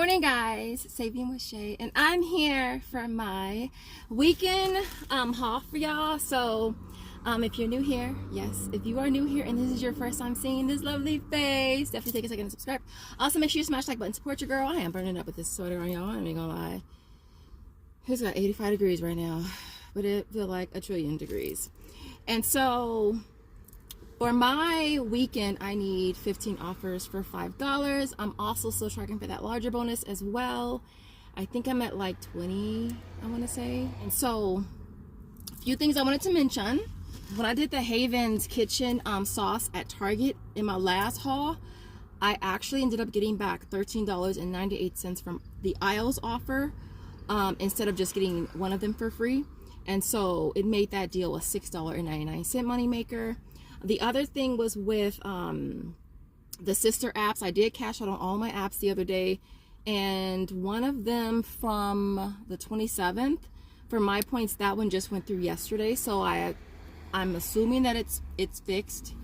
morning, guys. Saving with Shay, and I'm here for my weekend haul for y'all. So if you're new here, yes, if you are new here and this is your first time seeing this lovely face, definitely take a second to subscribe. Also, make sure you smash like button, support your girl. I am burning up with this sweater on, y'all. I ain't gonna lie. It's got 85 degrees right now, but it feels like a trillion degrees. And so for my weekend, I need 15 offers for $5. I'm also still tracking for that larger bonus as well. I think I'm at like 20, I want to say. And so a few things I wanted to mention. When I did the Haven's Kitchen sauce at Target in my last haul, I actually ended up getting back $13.98 from the aisles offer instead of just getting one of them for free. And so it made that deal a $6.99 moneymaker. The other thing was with the sister apps. I did cash out on all my apps the other day, and one of them from the 27th for my points, that one just went through yesterday. So I'm assuming that it's fixed,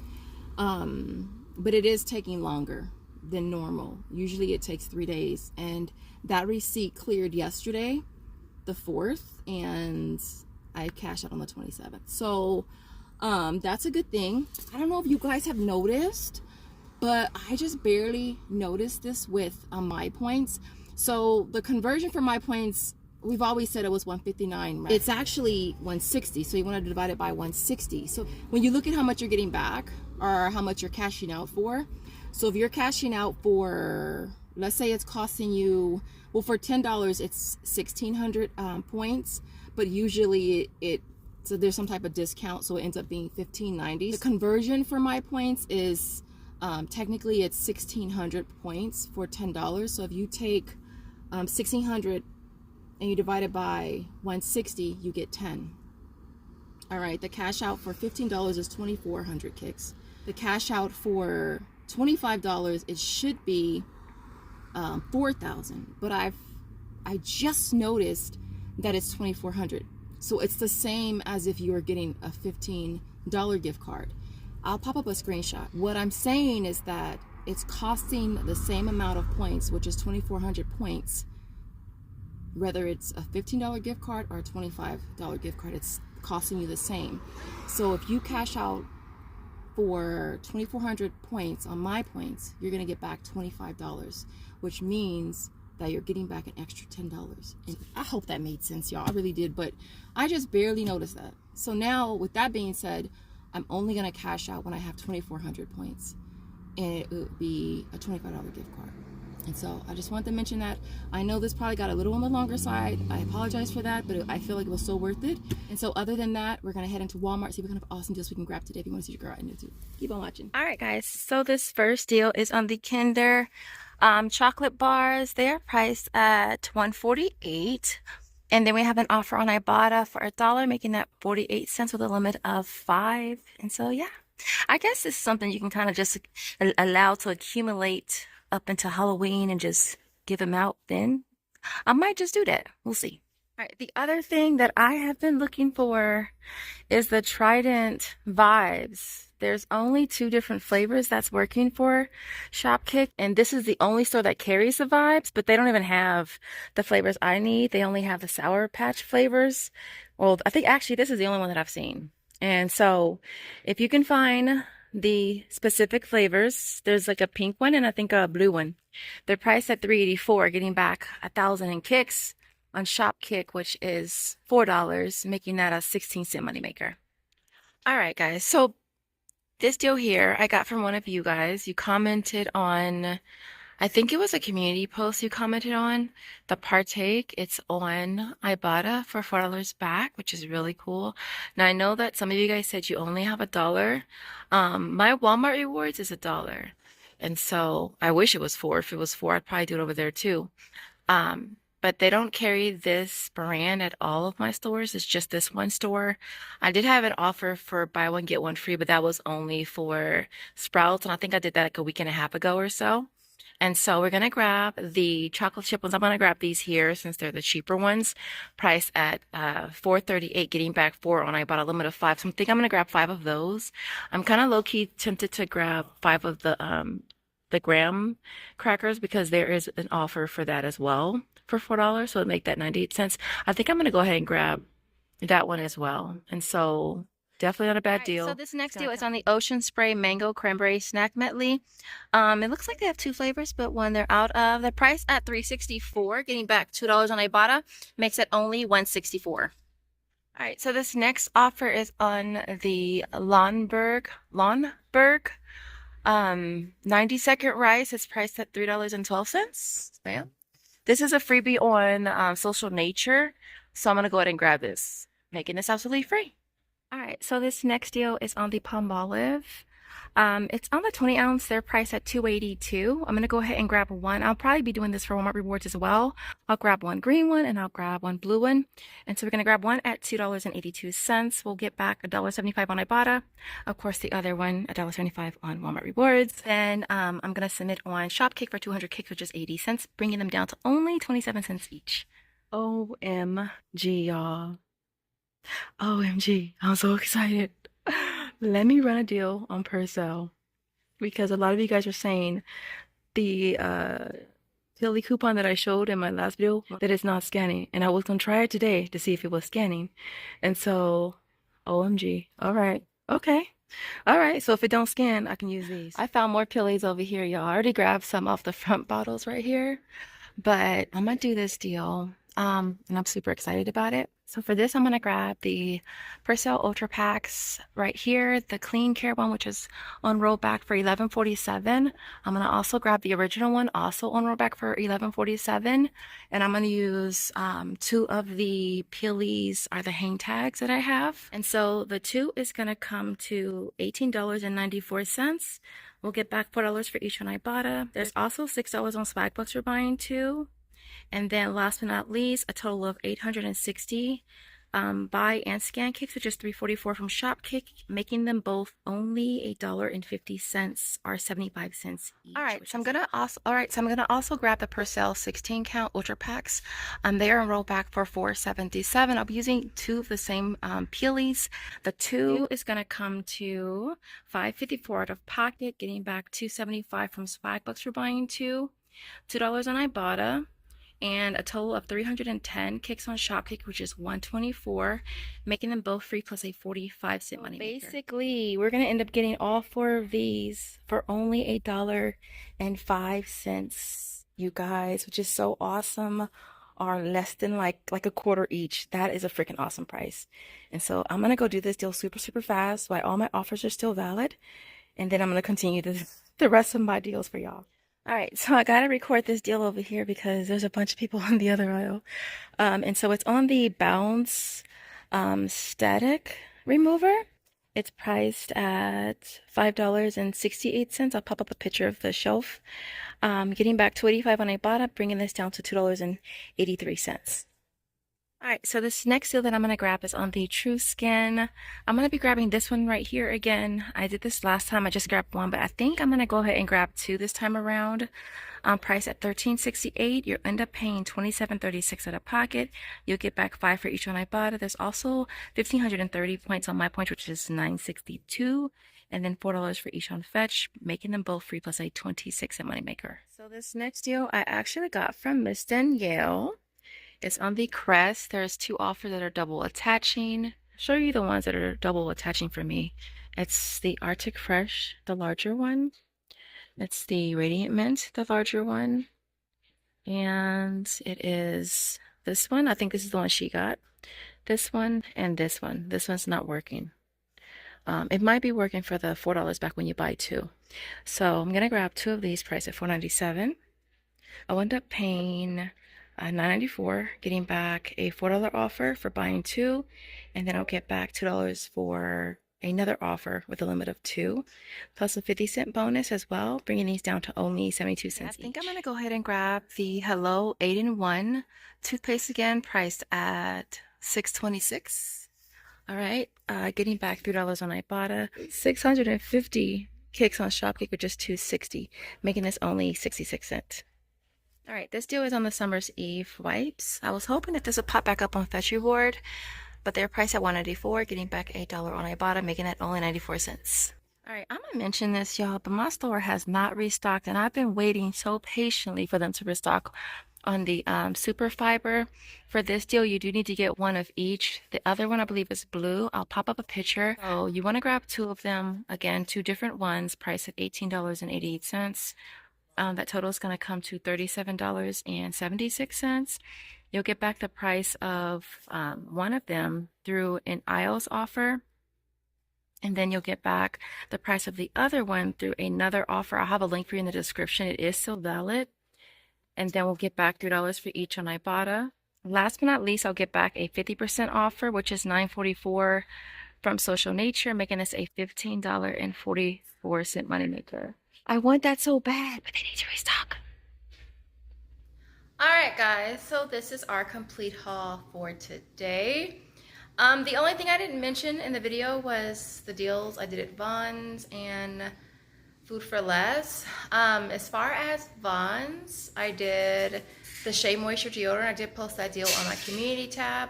but it is taking longer than normal. Usually it takes 3 days, and that receipt cleared yesterday, the 4th, and I cashed out on the 27th. So that's a good thing. I don't know if you guys have noticed, but I just barely noticed this with my points. So the conversion for my points, we've always said it was 159, right? It's actually 160, so you want to divide it by 160. So when you look at how much you're getting back or how much you're cashing out for, so if you're cashing out for, let's say it's costing you, well, for $10 it's 1,600 points, but usually so there's some type of discount, so it ends up being $15.90. The conversion for my points is technically it's 1,600 points for $10. So if you take 1,600 and you divide it by 160, you get 10. All right, the cash out for $15 is 2,400 kicks. The cash out for $25, it should be 4,000, but I just noticed that it's 2,400. So it's the same as if you were getting a $15 gift card. I'll pop up a screenshot. What I'm saying is that it's costing the same amount of points, which is 2,400 points, whether it's a $15 gift card or a $25 gift card, it's costing you the same. So if you cash out for 2,400 points on my points, you're gonna get back $25, which means that you're getting back an extra $10. And I hope that made sense, y'all. I really did, but I just barely noticed that. So now, with that being said, I'm only gonna cash out when I have 2,400 points, and it would be a $25 gift card. And so I just wanted to mention that. I know this probably got a little on the longer side. I apologize for that, but I feel like it was so worth it. And so other than that, we're gonna head into Walmart, see what kind of awesome deals we can grab today. If you want to see your girl on YouTube, keep on watching. All right, guys. So this first deal is on the Kinder chocolate bars. They are priced at $1.48, and then we have an offer on Ibotta for $1, making that 48 cents with a limit of 5. And so yeah, I guess it's something you can kind of just allow to accumulate up into Halloween and just give them out. Then I might just do that. We'll see. All right, the other thing that I have been looking for is the Trident Vibes. There's only 2 different flavors that's working for Shopkick, and this is the only store that carries the Vibes, but they don't even have the flavors I need. They only have the Sour Patch flavors. Well, I think actually this is the only one that I've seen. And so if you can find the specific flavors, there's like a pink one and I think a blue one. They're priced at $3.84, getting back 1,000 in kicks on Shopkick, which is $4, making that a 16-cent moneymaker. All right, guys. So this deal here I got from one of you guys. You commented on, I think it was a community post you commented on, the Partake. It's on Ibotta for $4 back, which is really cool. Now I know that some of you guys said you only have $1. My Walmart rewards is $1. And so I wish it was $4. If it was $4, I'd probably do it over there too. But they don't carry this brand at all of my stores. It's just this one store. I did have an offer for buy one, get one free, but that was only for Sprouts. And I think I did that like a week and a half ago or so. And so we're going to grab the chocolate chip ones. I'm going to grab these here since they're the cheaper ones, priced at $4.38, getting back 4 on Ibotta, limit of 5. So I think I'm going to grab 5 of those. I'm kind of low-key tempted to grab 5 of the the graham crackers because there is an offer for that as well for $4, so it'd make that 98 cents. I think I'm gonna go ahead and grab that one as well. And so definitely not a bad deal. So this next deal is on the Ocean Spray Mango Cranberry Snack Medley. It looks like they have two flavors, but one they're out of. The price at $3.64, getting back $2 on Ibotta, makes it only $1.64. All right, so this next offer is on the Lonberg 90-second rice. It's priced at $3.12. Bam. This is a freebie on Social Nature, so I'm gonna go ahead and grab this, making this absolutely free. All right, so this next deal is on the Palmolive. It's on the 20 ounce. They're priced at $2.82. I'm gonna go ahead and grab one. I'll probably be doing this for Walmart Rewards as well. I'll grab one green one and I'll grab one blue one. And so we're gonna grab one at $2.82. We'll get back $1.75 on Ibotta. Of course, the other one $1.75 on Walmart Rewards. Then I'm gonna submit on Shopkick for 200 kicks, which is 80 cents, bringing them down to only 27 cents each. OMG, y'all. OMG, I'm so excited. Let me run a deal on Persil because a lot of you guys are saying the daily coupon that I showed in my last video that it's not scanning, and I was gonna try it today to see if it was scanning. And so OMG. All right. Okay. All right, so if it don't scan, I can use these. I found more Pillies over here, y'all. I already grabbed some off the front bottles right here, but I'm gonna do this deal. And I'm super excited about it. So for this, I'm gonna grab the Persil Ultra Packs right here, the Clean Care one, which is on rollback for $11.47. I'm gonna also grab the original one, also on rollback for $11.47, and I'm gonna use two of the Pillies are the hang tags that I have. And so the two is gonna come to $18.94. We'll get back $4 for each on Ibotta. There's also $6 on Swagbucks for buying two. And then last but not least, a total of 860 buy and scan kicks, which is $3.44 from Shopkick, making them both only $1.50 or 75 cents each. All right, so I'm gonna also grab the Persil 16 count Ultra Packs. They are enrolled back for $4.77. I'll be using two of the same Peelies. The two is gonna come to $5.54 out of pocket, getting back $2.75 from Swagbucks for buying two, $2 on Ibotta, and a total of 310 kicks on Shopkick, which is $124, making them both free plus a 45-cent money maker. Basically, we're gonna end up getting all four of these for only $1.05, you guys, which is so awesome. Are less than like a quarter each. That is a freaking awesome price. And so I'm gonna go do this deal super fast while all my offers are still valid, and then I'm gonna continue the rest of my deals for y'all. All right, so I gotta record this deal over here because there's a bunch of people on the other aisle. And so it's on the Bounce Static Remover. It's priced at $5.68. I'll pop up a picture of the shelf. Getting back $2.85 on Ibotta, bringing this down to $2.83. All right, so this next deal that I'm going to grab is on the True Skin. I'm going to be grabbing this one right here again. I did this last time. I just grabbed one, but I think I'm going to go ahead and grab two this time around. Price at $13.68. You'll end up paying $27.36 out of pocket. You'll get back $5 for each one I bought. There's also 1,530 points on my points, which is $9.62. And then $4 for each on Fetch, making them both free plus a 26-cent moneymaker. So this next deal I actually got from Miss Danielle. It's on the Crest. There's two offers that are double attaching. I'll show you the ones that are double attaching for me. It's the Arctic Fresh, the larger one. It's the Radiant Mint, the larger one. And it is this one. I think this is the one she got. This one and this one. This one's not working. It might be working for the $4 back when you buy two. So I'm going to grab two of these, priced at $4.97. I'll end up paying $9.94, getting back a $4 offer for buying two, and then I'll get back $2 for another offer with a limit of two, plus a 50-cent bonus as well, bringing these down to only 72 cents each. I think I'm going to go ahead and grab the Hello 8-in-1 toothpaste again, priced at $6.26. All right, getting back $3 on Ibotta, 650 kicks on Shopkick, which is $2.60, making this only 66 cents. All right, this deal is on the Summer's Eve wipes. I was hoping that this would pop back up on Fetch Reward, but they're priced at $1.94, getting back $8 on Ibotta, making it only 94 cents. All right, I'm gonna mention this, y'all, but my store has not restocked, and I've been waiting so patiently for them to restock on the super fiber. For this deal, you do need to get one of each. The other one, I believe, is blue. I'll pop up a picture. So you want to grab two of them. Again, two different ones, priced at $18.88. That total is going to come to $37.76. You'll get back the price of one of them through an aisles offer. And then you'll get back the price of the other one through another offer. I'll have a link for you in the description. It is still valid. And then we'll get back $3 for each on Ibotta. Last but not least, I'll get back a 50% offer, which is $9.44 from Social Nature, making this a $15.44 moneymaker. I want that so bad, but they need to restock. All right, guys, so this is our complete haul for today. The only thing I didn't mention in the video was the deals I did at Vons and Food for Less. As far as Vons, I did the Shea Moisture deodorant. I did post that deal on my community tab.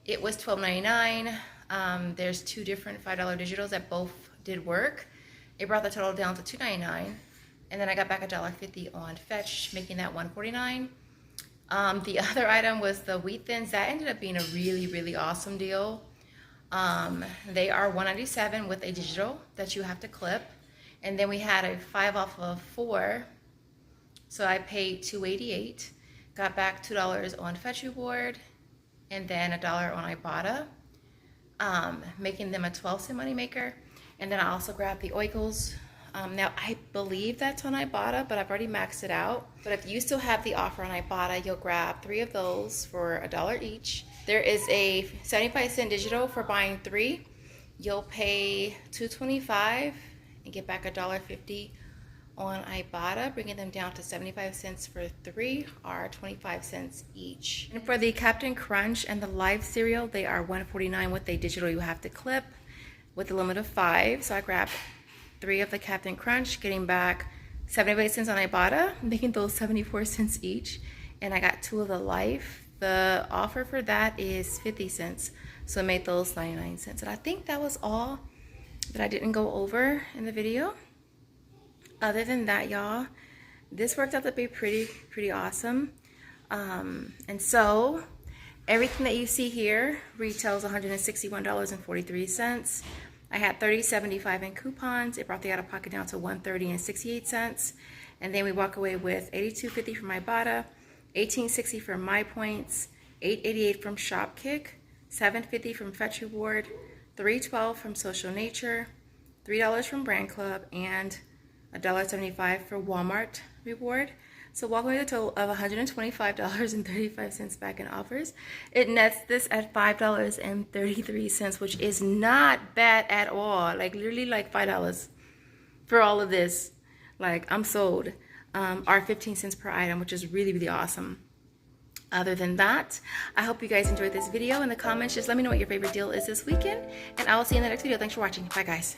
It was $12.99. There's two different $5 digitals that both did work. It brought the total down to $2.99, and then I got back $1.50 on Fetch, making that $1.49. The other item was the Wheat Thins. That ended up being a really, really awesome deal. They are $1.97 with a digital that you have to clip. And then we had a 5 off of 4. So I paid $2.88. Got back $2 on Fetch Reward. And then $1 on Ibotta. Making them a 12-cent moneymaker. And then I also grabbed the Oikos. Now, I believe that's on Ibotta, but I've already maxed it out. But if you still have the offer on Ibotta, you'll grab 3 of those for $1 each. There is a 75-cent digital for buying 3. You'll pay $2.25 and get back $1.50 on Ibotta, bringing them down to 75 cents for 3, or 25 cents each. And for the Captain Crunch and the Live cereal, they are $1.49 with a digital you have to clip with a limit of 5. So I grabbed 3 of the Captain Crunch, getting back 75 cents on Ibotta, making those 74 cents each. And I got 2 of the Life. The offer for that is 50 cents, so I made those 99 cents. And I think that was all that I didn't go over in the video. Other than that, y'all, this worked out to be pretty awesome. And so everything that you see here retails $161.43. I had $30.75 in coupons. It brought the out-of-pocket down to $130.68. And then we walk away with $82.50 from Ibotta, $18.60 from My Points, $8.88 from Shopkick, $7.50 from Fetch Reward, $3.12 from Social Nature, $3 from Brand Club, and $1.75 for Walmart Reward. So walk away with a total of $125.35 back in offers. It nets this at $5.33, which is not bad at all. Like literally like $5 for all of this. Like I'm sold. Or 15 cents per item, which is really awesome. Other than that, I hope you guys enjoyed this video. In the comments, just let me know what your favorite deal is this weekend, and I will see you in the next video. Thanks for watching. Bye, guys.